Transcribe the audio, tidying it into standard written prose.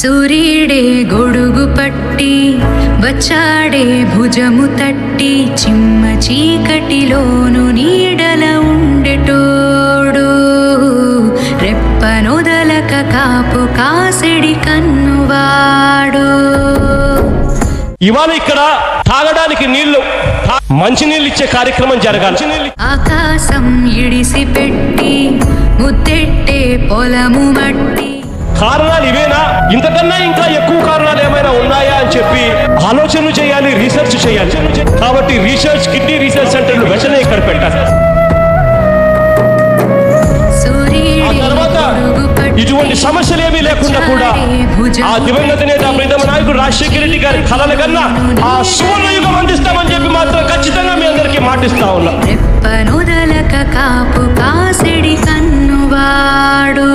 సూర్యుడే గొడుగు పట్టి వచ్చాడే భుజము తట్టి చిమ్మ చీకటిలోను నీడల ఉండెటోడు రెప్పనొదలక కాపు కాసిడి కన్నువాడు. ఇవాళ ఇక్కడ తాగడానికి నీళ్లు మంచినీళ్ళు ఇచ్చే కార్యక్రమం జరగాలి. ఆకాశం ఇడిసి పెట్టి ముద్దెట్టే పొలము మట్టి. కారణాలు ఇవేనా? ఇంతకన్నా ఇంకా ఎక్కువ కారణాలు ఏమైనా ఉన్నాయా అని చెప్పి ఆలోచనలు చేయాలి, రీసెర్చ్ చేయాలి. కాబట్టి రీసెర్చ్ కిడ్నీ రీసెర్చ్ సెంటర్లు వెంటనే ఇక్కడ పెట్టాలి. ఆ తర్వాత ఇటువంటి సమస్యలు ఏమీ లేకుండా కూడా ఆ దివంగత నేత ప్రీతమ నాయకుడు రాజశేఖర రెడ్డి గారి కలల కన్నా ఆ సువర్ణయుగం అందిస్తామని చెప్పి మాత్రం ఖచ్చితంగా మీ అందరికీ మాటిస్తా ఉన్నాం. రెప్పనొదలక కాపు కాసిడి కన్నువాడు.